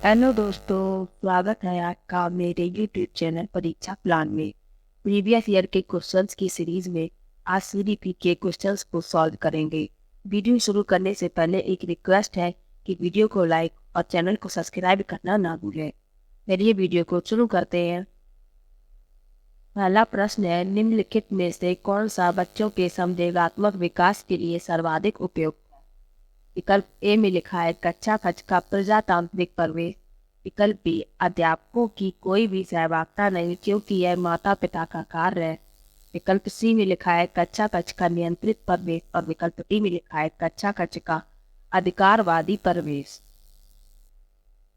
Hello दोस्तों, स्वागत है आपका मेरे यूट्यूब चैनल परीक्षा प्लान में। प्रीवियस ईयर के क्वेश्चंस की सीरीज में आज सीडीपी के क्वेश्चंस को सॉल्व करेंगे। वीडियो शुरू करने से पहले एक रिक्वेस्ट है कि वीडियो को लाइक और चैनल को सब्सक्राइब करना ना भूलें। चलिए वीडियो को शुरू करते हैं। पहला प्रश्न है, निम्नलिखित में से कौन सा बच्चों के संवेगात्मक विकास के लिए सर्वाधिक उपयुक्त? विकल्प ए में लिखा है कक्षा खच का प्रजातांत्रिक प्रवेश। विकल्प बी, अध्यापकों की कोई भी सहभागिता नहीं क्योंकि यह माता पिता का कार्य है। विकल्प सी में लिखा है कक्षा कक्ष का नियंत्रित प्रवेश। और विकल्प डी में लिखा है कक्षा कक्ष का अधिकारवादी प्रवेश।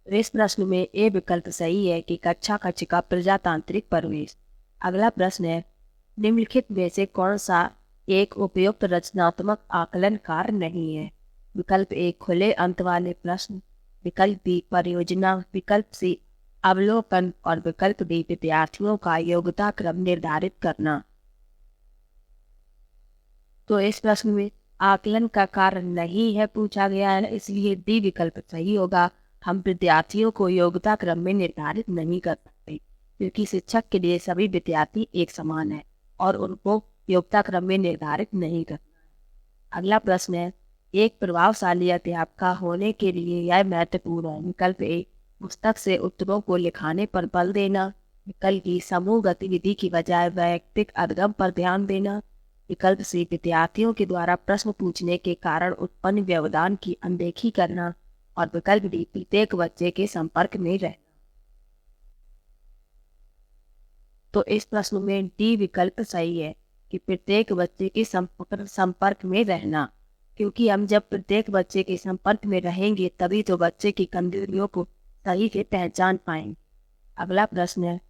तो इस प्रश्न में ए विकल्प सही है कि कक्षा कक्ष का प्रजातांत्रिक प्रवेश। अगला प्रश्न है, निम्नलिखित में से कौन सा एक उपयुक्त रचनात्मक आकलन कार्य नहीं है? विकल्प ए, खुले अंत वाले प्रश्न। विकल्प बी, परियोजना। विकल्प सी, अवलोकन। और विकल्प डी, विद्यार्थियों का योग्यता क्रम निर्धारित करना। तो इस प्रश्न में आकलन का कार्य नहीं है पूछा गया है, इसलिए डी विकल्प सही होगा। हम विद्यार्थियों को योग्यता क्रम में निर्धारित नहीं कर सकते क्योंकि शिक्षक के लिए सभी विद्यार्थी एक समान है और उनको योग्यता क्रम में निर्धारित नहीं करना है। अगला प्रश्न है, एक प्रभावशाली अध्यापक होने के लिए यह महत्वपूर्ण है। विकल्प ए, पुस्तक से उत्तरों को लिखाने पर बल देना। विकल्प बी, समूह गतिविधि की बजाय वैयक्तिक अधिगम पर ध्यान देना। विकल्प सी, विद्यार्थियों के द्वारा प्रश्न पूछने के कारण उत्पन्न व्यवधान की अनदेखी करना। और विकल्प डी, प्रत्येक बच्चे के संपर्क में रहना। तो इस प्रश्न में डी विकल्प सही है कि प्रत्येक बच्चे के संपर्क में रहना, क्योंकि हम जब प्रत्येक बच्चे के संपर्क में रहेंगे तभी तो बच्चे की कमजोरियों को सही से पहचान पाएंगे। अगला प्रश्न है,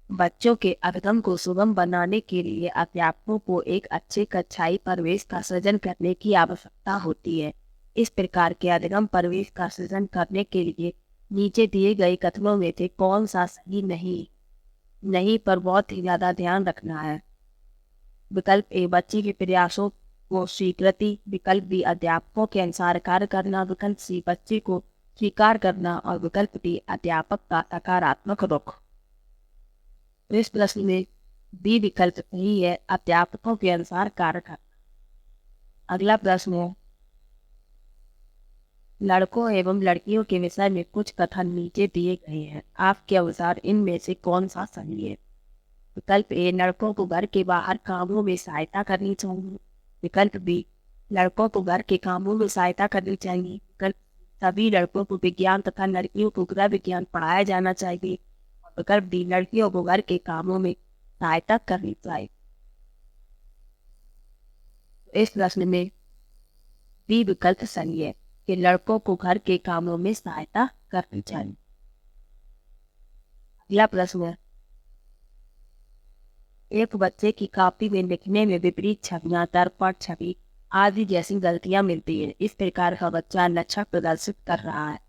बच्चों के अधिगम को सुगम बनाने के लिए अध्यापकों को एक अच्छे कक्षाई परिवेश का सृजन करने की आवश्यकता होती है। इस प्रकार के अधिगम परिवेश का सृजन करने के लिए नीचे दिए गए कथनों में से कौन सा सही नहीं पर बहुत ही ज्यादा ध्यान रखना है। विकल्प ए, बच्चे के प्रयासों को स्वीकृति। विकल्प बी, अध्यापकों के अनुसार कार्य करना। विकल्प सी, बच्चे को स्वीकार करना। और विकल्प डी, अध्यापक का सकारात्मक रुख। इस प्रश्न में बी विकल्प सही है, अध्यापकों के अनुसार कार्य करना। अगला प्रश्न है, लड़कों एवं लड़कियों के विषय में कुछ कथन नीचे दिए गए हैं, आपके अनुसार इनमें से कौन सा सही है? विकल्प ए, लड़कों को घर के बाहर कामों में सहायता करनी चाहिए। विकल्प बी, लड़कों को घर के कामों में सहायता करनी चाहिए। विकल्प, सभी लड़कों को विज्ञान तथा लड़कियों को गृह विज्ञान पढ़ाया जाना चाहिए। और विकल्प डी, लड़कियों को घर के कामों में सहायता करनी चाहिए। इस प्रश्न में बी विकल्प सही है कि लड़कों को घर के कामों में सहायता करनी चाहिए। अगला प्रश्न है, एक बच्चे की कॉपी में लिखने में विपरीत छवियां, दर्पण छवि आदि जैसी गलतियां मिलती हैं। इस प्रकार का बच्चा लक्षण प्रदर्शित कर रहा है।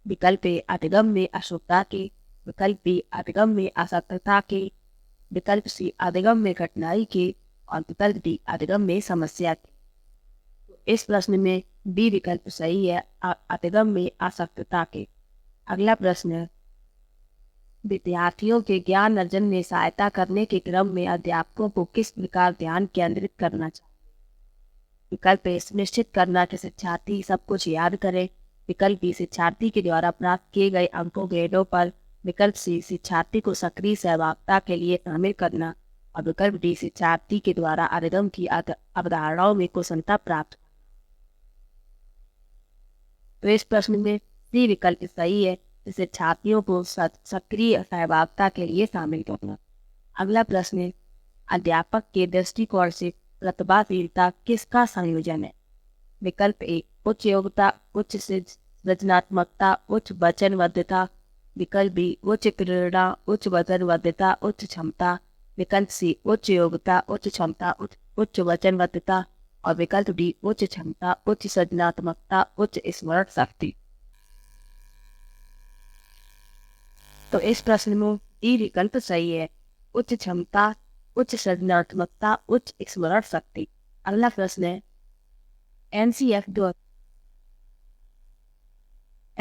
विकल्प ए, अधिगम में अशुद्धता के। विकल्प बी, अधिगम में असतता के। विकल्प सी, अधिगम में कठिनाई के। और विकल्प डी, अधिगम में समस्या के। तो इस प्रश्न में बी विकल्प सही है, अधिगम में असक्तता के। अगला प्रश्न है, विद्यार्थियों के ज्ञान अर्जन में सहायता करने के क्रम में अध्यापकों को किस प्रकार ध्यान केंद्रित करना चाहिए? विकल्प ए, सुनिश्चित करना कि शिक्षार्थी सब कुछ याद करे। विकल्प बी, शिक्षार्थी के द्वारा प्राप्त किए गए अंकों ग्रेडों पर। विकल्प सी, शिक्षार्थी को सक्रिय सहभागिता के लिए शामिल करना। और विकल्प डी, शिक्षार्थी के द्वारा अधिगम की अवधारणाओं में कुशलता प्राप्त। तो इस प्रश्न में सी विकल्प सही है, जिसे छात्रियों को सक्रिय सहभागिता के लिए शामिल करना। अगला प्रश्न है, अध्यापक के दृष्टिकोण से प्रतिभाशीलता किसका संयोजन है? विकल्प ए, उच्च योग्यता, उच्च सृजनात्मकता, उच्च वचनबद्धता। विकल्प बी, उच्च प्रेरणा, उच्च वचनबद्धता, उच्च क्षमता। विकल्प सी, उच्च योग्यता, उच्च क्षमता, उच्च वचनबद्धता। और विकल्प डी, उच्च क्षमता, उच्च सृजनात्मकता, उच्च स्मरण शक्ति। तो इस प्रश्न में डी विकल्प सही है, उच्च क्षमता, उच्च सृजनात्मकता, उच्च स्मरण शक्ति। अगला प्रश्न है, एनसीएफ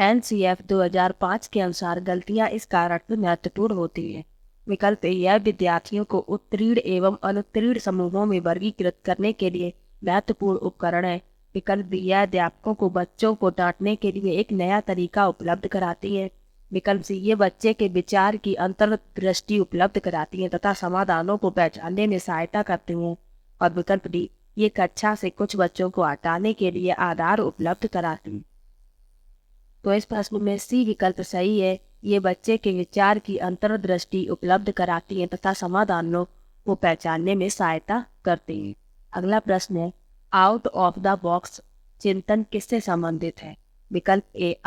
NCF 2005 के अनुसार गलतियां इस कारण से महत्वपूर्ण होती हैं। विकल्प ए, यह विद्यार्थियों को उत्तीर्ण एवं अनुत्तीर्ण समूहों में वर्गीकृत करने के लिए महत्वपूर्ण उपकरण है। विकल्प बी, यह अध्यापकों को बच्चों को डांटने के लिए एक नया तरीका उपलब्ध कराती है। विकल्प सी, ये बच्चे के विचार की अंतर्दृष्टि उपलब्ध कराती है तथा समाधानों को पहचानने में सहायता करती हैं। और विकल्प डी, ये कक्षा से कुछ बच्चों को हटाने के लिए आधार उपलब्ध कराती है। तो इस प्रश्न में सी विकल्प सही है। ये बच्चे के विचार की अंतर्दृष्टि उपलब्ध कराती है तथा समाधानों को पहचानने में सहायता करती है। अगला प्रश्न है, आउट ऑफ द बॉक्स चिंतन किससे संबंधित है? विकल्प ए,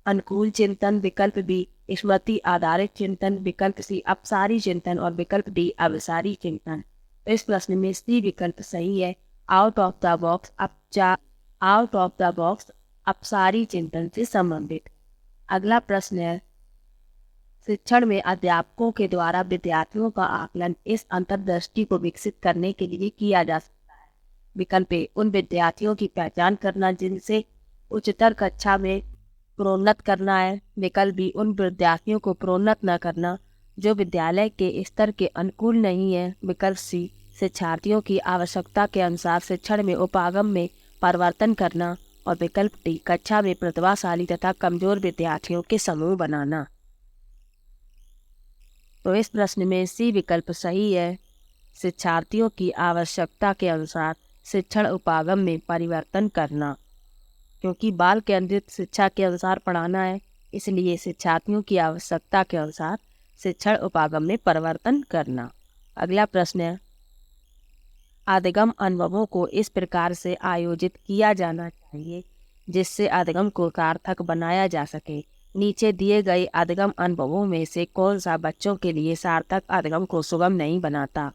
अनुकूल चिंतन, विकल्प बी, स्मृति आधारित चिंतन, विकल्प सी, अपसारी चिंतन और विकल्प डी, अभिसारी चिंतन। तो इस प्रश्न में सी विकल्प सही है। आउट ऑफ द बॉक्स अपसारी चिंतन से संबंधित। अगला प्रश्न है, शिक्षण में अध्यापकों के द्वारा विद्यार्थियों का आकलन इस अंतर्दृष्टि को विकसित करने के लिए किया जा सकता है। विकल्प ए, उन विद्यार्थियों की पहचान करना जिनसे उच्चतर कक्षा में प्रोन्नत करना है। विकल्प बी, उन विद्यार्थियों को प्रोन्नत न करना जो विद्यालय के स्तर के अनुकूल नहीं है। विकल्प सी, शिक्षार्थियों की आवश्यकता के अनुसार शिक्षण में उपागम में परिवर्तन करना। और विकल्प डी, कक्षा में प्रतिभाशाली तथा कमजोर विद्यार्थियों के समूह बनाना। तो इस प्रश्न में सी विकल्प सही है। शिक्षार्थियों की आवश्यकता के अनुसार शिक्षण उपागम में परिवर्तन करना। क्योंकि बाल केंद्रित शिक्षा के अनुसार पढ़ाना है, इसलिए शिक्षार्थियों की आवश्यकता के अनुसार शिक्षण उपागम में परिवर्तन करना। अगला प्रश्न है, अधिगम अनुभवों को इस प्रकार से आयोजित किया जाना चाहिए जिससे अधिगम को सार्थक बनाया जा सके। नीचे दिए गए अधिगम अनुभवों में से कौन सा बच्चों के लिए सार्थक अधिगम को सुगम नहीं बनाता?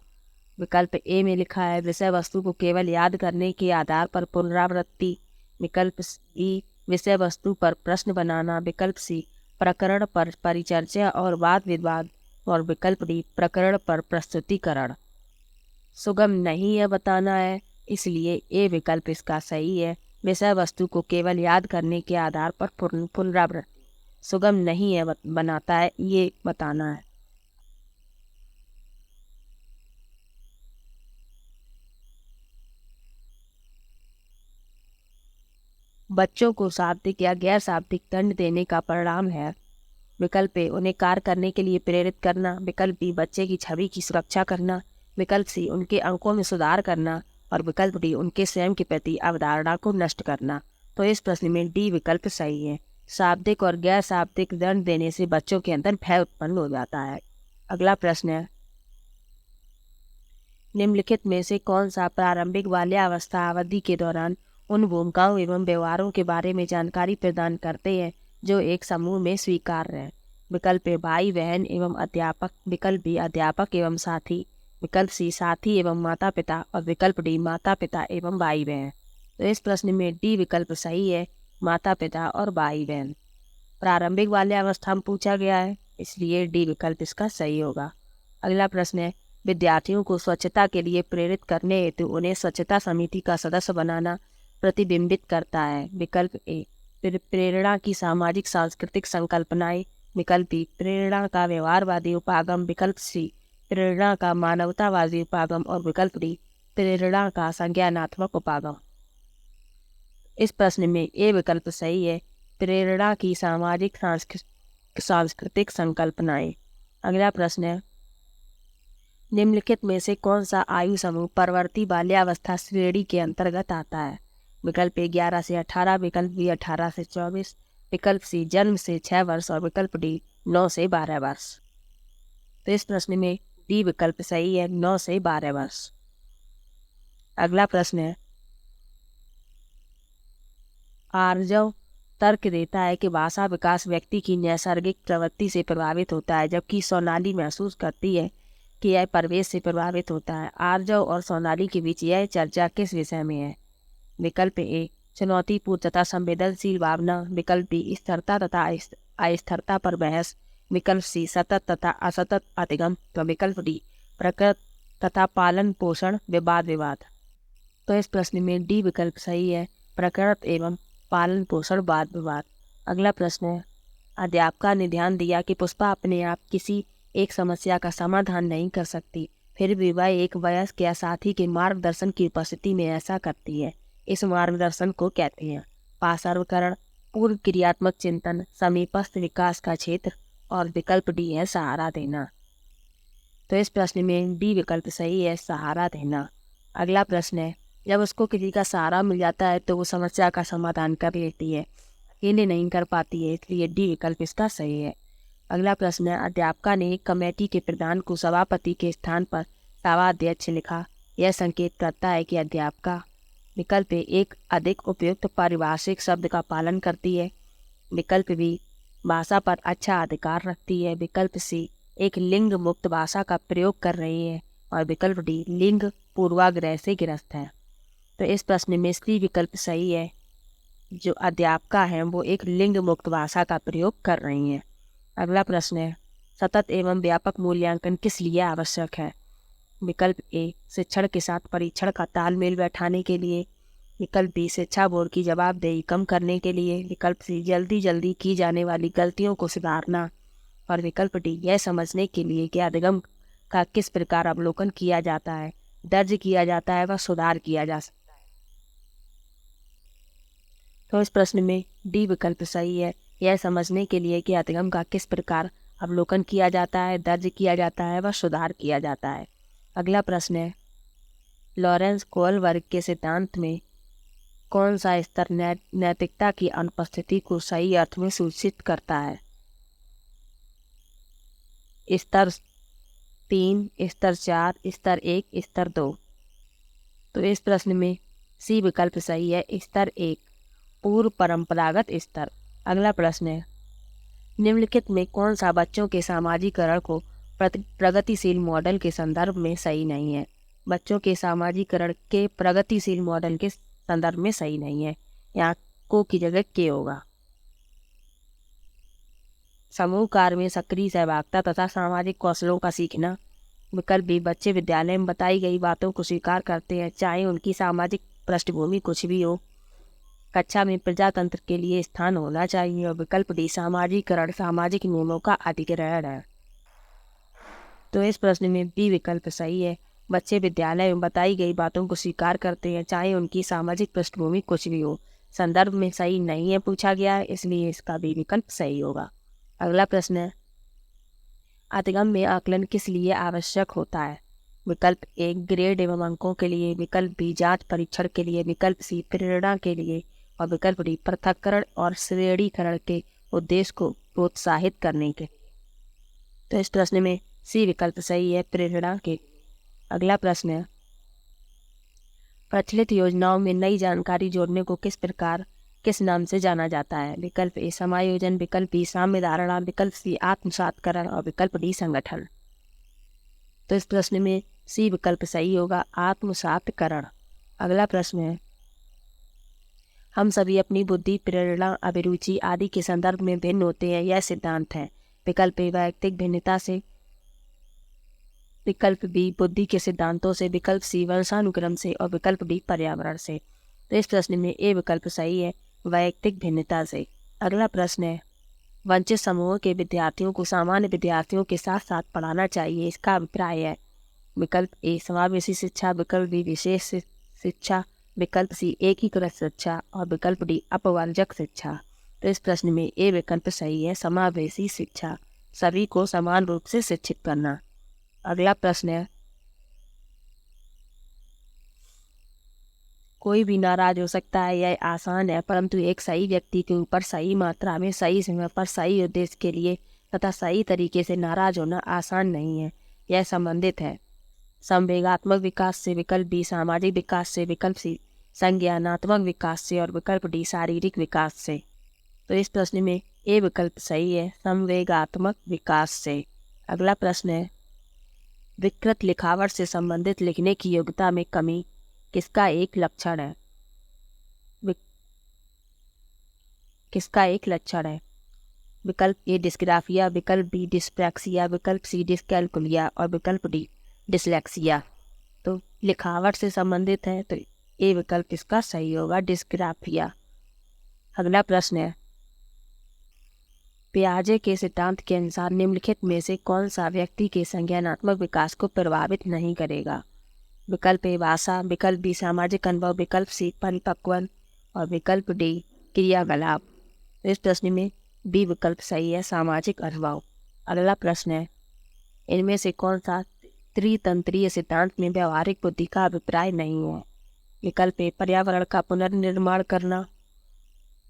विकल्प ए में लिखा है, विषय वस्तु को केवल याद करने के आधार पर पुनरावृत्ति। विकल्प बी, विषय वस्तु पर प्रश्न बनाना। विकल्प सी, प्रकरण पर परिचर्चा और वाद विवाद। और विकल्प डी, प्रकरण पर प्रस्तुतिकरण। सुगम नहीं है बताना है, इसलिए ए विकल्प इसका सही है। विषय वस्तु को केवल याद करने के आधार पर पुनरावृत्ति सुगम नहीं है बनाता है, ये बताना है। बच्चों को शाब्दिक या गैर शाब्दिक दंड देने का परिणाम है। विकल्प ए, उन्हें कार्य करने के लिए प्रेरित करना। विकल्प बी, बच्चे की छवि की सुरक्षा करना। विकल्प सी, उनके अंकों में सुधार करना। और विकल्प डी, उनके स्वयं के प्रति अवधारणा को नष्ट करना। तो इस प्रश्न में डी विकल्प सही है। शाब्दिक और गैर शाब्दिक दंड देने से बच्चों के अंदर भय उत्पन्न हो जाता है। अगला प्रश्न है, निम्नलिखित में से कौन सा प्रारंभिक बाल्यावस्था अवधि के दौरान उन भूमिकाओं एवं व्यवहारों के बारे में जानकारी प्रदान करते हैं जो एक समूह में स्वीकार्य है? विकल्प ए, भाई बहन एवं अध्यापक। विकल्प बी, अध्यापक एवं साथी। विकल्प सी, साथी एवं माता पिता। और विकल्प डी, माता पिता एवं भाई बहन। तो इस प्रश्न में डी विकल्प सही है, माता पिता और भाई बहन। प्रारंभिक बाल्यावस्था में पूछा गया है, इसलिए डी विकल्प इसका सही होगा। अगला प्रश्न है, विद्यार्थियों को स्वच्छता के लिए प्रेरित करने हेतु उन्हें स्वच्छता समिति का सदस्य बनाना प्रतिबिंबित करता है। विकल्प ए, प्रेरणा की सामाजिक सांस्कृतिक संकल्पनाएं। विकल्प बी, प्रेरणा का व्यवहारवादी उपागम। विकल्प सी, प्रेरणा का मानवतावादी उपागम। और विकल्प डी, प्रेरणा का संज्ञानात्मक उपागम। इस प्रश्न में ए विकल्प सही है, प्रेरणा की सामाजिक सांस्कृतिक संकल्पनाएं। अगला प्रश्न है, निम्नलिखित में से कौन सा आयु समूह परवर्ती बाल्यावस्था श्रेणी के अंतर्गत आता है? विकल्प ए, 11 से 18। विकल्प बी, 18 से 24। विकल्प सी, जन्म से 6 वर्ष। और विकल्प डी, 9 से 12 वर्ष। तो इस प्रश्न में डी विकल्प सही है, 9 से 12 वर्ष। अगला प्रश्न है, आर्जव तर्क देता है कि भाषा विकास व्यक्ति की नैसर्गिक प्रवृत्ति से प्रभावित होता है, जबकि सोनाली महसूस करती है कि यह परिवेश से प्रभावित होता है। आर्जव और सोनाली के बीच यह चर्चा किस विषय में है? विकल्प ए, चुनौतीपूर्ण तथा संवेदनशील भावना। विकल्प बी, स्थिरता तथा अस्थिरता पर बहस। विकल्प सी, सतत तथा असतत अधिगम। तो विकल्प डी, प्रकृति तथा पालन पोषण विवाद। तो इस प्रश्न में डी विकल्प सही है, प्रकृति एवं पालन पोषण वाद विवाद। अगला प्रश्न है, अध्यापिका ने ध्यान दिया कि पुष्पा अपने आप किसी एक समस्या का समाधान नहीं कर सकती, फिर भी वह एक वयस्क या साथी के मार्गदर्शन की उपस्थिति में ऐसा करती है। इस मार्गदर्शन को कहते हैं पार्श्वकरण, पूर्व क्रियात्मक चिंतन, समीपस्थ विकास का क्षेत्र और विकल्प डी है सहारा देना। तो इस प्रश्न में डी विकल्प सही है, सहारा देना। अगला प्रश्न है, जब उसको किसी का सहारा मिल जाता है तो वो समस्या का समाधान कर लेती है, अकेले नहीं कर पाती है, इसलिए डी विकल्प इसका सही है। अगला प्रश्न है, अध्यापिका ने एक कमेटी के प्रधान को सभापति के स्थान पर सभाध्यक्ष लिखा। यह संकेत करता है कि अध्यापिका विकल्प ए एक अधिक उपयुक्त पारिभाषिक शब्द का पालन करती है, विकल्प बी भाषा पर अच्छा अधिकार रखती है, विकल्प सी एक लिंग मुक्त भाषा का प्रयोग कर रही है और विकल्प डी लिंग पूर्वाग्रह से ग्रस्त है। तो इस प्रश्न में सी विकल्प सही है, जो अध्यापिका है वो एक लिंग मुक्त भाषा का प्रयोग कर रही हैं। अगला प्रश्न है, सतत एवं व्यापक मूल्यांकन किस लिए आवश्यक है? विकल्प ए शिक्षण के साथ परीक्षण का तालमेल बैठाने के लिए, विकल्प बी शिक्षा बोर्ड की जवाबदेही कम करने के लिए, विकल्प सी जल्दी जल्दी की जाने वाली गलतियों को सुधारना और विकल्प डी यह समझने के लिए कि अधिगम का किस प्रकार अवलोकन किया जाता है, दर्ज किया जाता है व सुधार किया जा सकता है। तो इस प्रश्न में डी विकल्प सही है, यह समझने के लिए कि अधिगम का किस प्रकार अवलोकन किया जाता है, दर्ज किया जाता है व सुधार किया जाता है। अगला प्रश्न है, लॉरेंस कोहलबर्ग के सिद्धांत में कौन सा स्तर नैतिकता की अनुपस्थिति को सही अर्थ में सूचित करता है? स्तर 3, स्तर 4, स्तर 1, स्तर 2। तो इस प्रश्न में सी विकल्प सही है, स्तर 1 पूर्व परंपरागत स्तर। अगला प्रश्न है, निम्नलिखित में कौन सा बच्चों के सामाजिकरण को प्रगतिशील मॉडल के संदर्भ में सही नहीं है? बच्चों के सामाजिकरण के प्रगतिशील मॉडल के संदर्भ में सही नहीं है, यहाँ को की जगह के होगा। समूह कार्य में सक्रिय सहभागिता तथा सामाजिक कौशलों का सीखना, विकल्प बी बच्चे विद्यालय में बताई गई बातों को स्वीकार करते हैं चाहे उनकी सामाजिक पृष्ठभूमि कुछ भी हो, कक्षा में प्रजातंत्र के लिए स्थान होना चाहिए और विकल्प डी सामाजिकरण सामाजिक नियमों का अधिग्रहण है। तो इस प्रश्न में बी विकल्प सही है, बच्चे विद्यालय में बताई गई बातों को स्वीकार करते हैं चाहे उनकी सामाजिक पृष्ठभूमि कुछ भी हो। संदर्भ में सही नहीं है पूछा गया है, इसलिए इसका बी विकल्प सही होगा। अगला प्रश्न है, अधिगम में आकलन किस लिए आवश्यक होता है? विकल्प ए ग्रेड एवं अंकों के लिए, विकल्प बी जांच परीक्षण के लिए, विकल्प सी प्रेरणा के लिए और विकल्प डी पृथक्करण और श्रेणीकरण के उद्देश्य को प्रोत्साहित करने के लिए। तो इस प्रश्न में सी विकल्प सही है, प्रेरणा के लिए। अगला प्रश्न है, प्रचलित योजनाओं में नई जानकारी जोड़ने को किस नाम से जाना जाता है? विकल्प ए समायोजन, विकल्प बी साम्य धारणा, विकल्प सी आत्मसातकरण और विकल्प डी संगठन। तो इस प्रश्न में सी विकल्प सही होगा, आत्मसातकरण। अगला प्रश्न है, हम सभी अपनी बुद्धि, प्रेरणा, अभिरुचि आदि के संदर्भ में भिन्न होते हैं, यह सिद्धांत है। विकल्प ए वैयक्तिक भिन्नता से, विकल्प बी बुद्धि के सिद्धांतों से, विकल्प सी वंशानुक्रम से और विकल्प डी पर्यावरण से। तो इस प्रश्न में ए विकल्प सही है, वैयक्तिक भिन्नता से। अगला प्रश्न है, वंचित समूह के विद्यार्थियों को सामान्य विद्यार्थियों के साथ साथ पढ़ाना चाहिए, इसका अभिप्राय है। विकल्प ए समावेशी शिक्षा, विकल्प बी विशेष शिक्षा, विकल्प सी एकीकृत शिक्षा और विकल्प डी अपवर्जक शिक्षा। तो इस प्रश्न में ए विकल्प सही है, समावेशी शिक्षा, सभी को समान रूप से शिक्षित करना। अगला प्रश्न है, कोई भी नाराज हो सकता है, यह आसान है, परंतु एक सही व्यक्ति के ऊपर सही मात्रा में सही समय पर सही उद्देश्य के लिए तथा सही तरीके से नाराज होना आसान नहीं है। यह संबंधित है संवेगात्मक विकास से, विकल्प बी सामाजिक विकास से, विकल्प सी संज्ञानात्मक विकास से और विकल्प डी शारीरिक विकास से। तो इस प्रश्न में ए विकल्प सही है, संवेगात्मक विकास से। अगला प्रश्न है, विकृत लिखावट से संबंधित लिखने की योग्यता में कमी किसका एक लक्षण है? किसका एक लक्षण है? विकल्प ए डिस्ग्राफिया, विकल्प बी डिस्प्रैक्सिया, विकल्प सी डिस्कैल्कुलिया और विकल्प डी डिसलेक्सिया। तो लिखावट से संबंधित है, तो ए विकल्प इसका सही होगा, डिस्ग्राफिया। अगला प्रश्न है, पियाजे के सिद्धांत के अनुसार निम्नलिखित में से कौन सा व्यक्ति के संज्ञानात्मक विकास को प्रभावित नहीं करेगा? विकल्प ए भाषा, विकल्प बी सामाजिक अनुभव, विकल्प सी परिपक्वन और विकल्प डी क्रियाकलाप। इस प्रश्न में बी विकल्प सही है, सामाजिक अनुभव। अगला प्रश्न है, इनमें से कौन सा त्रितंत्रीय सिद्धांत में व्यवहारिक बुद्धि का अभिप्राय नहीं है? विकल्प ए पर्यावरण का पुनर्निर्माण करना,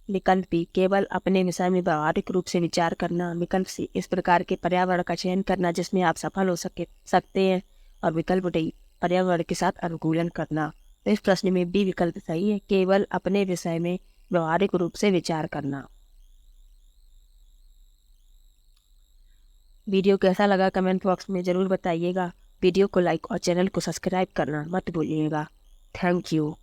विकल्प बी केवल अपने विषय में व्यवहारिक रूप से विचार करना, विकल्प सी इस प्रकार के पर्यावरण का चयन करना जिसमें आप सफल हो सकते हैं और विकल्प डी पर्यावरण के साथ अनुकूलन करना। तो इस प्रश्न में बी विकल्प सही है, केवल अपने विषय में व्यवहारिक रूप से विचार करना। वीडियो कैसा लगा कमेंट बॉक्स में ज़रूर बताइएगा। वीडियो को लाइक और चैनल को सब्सक्राइब करना मत भूलिएगा। Thank you.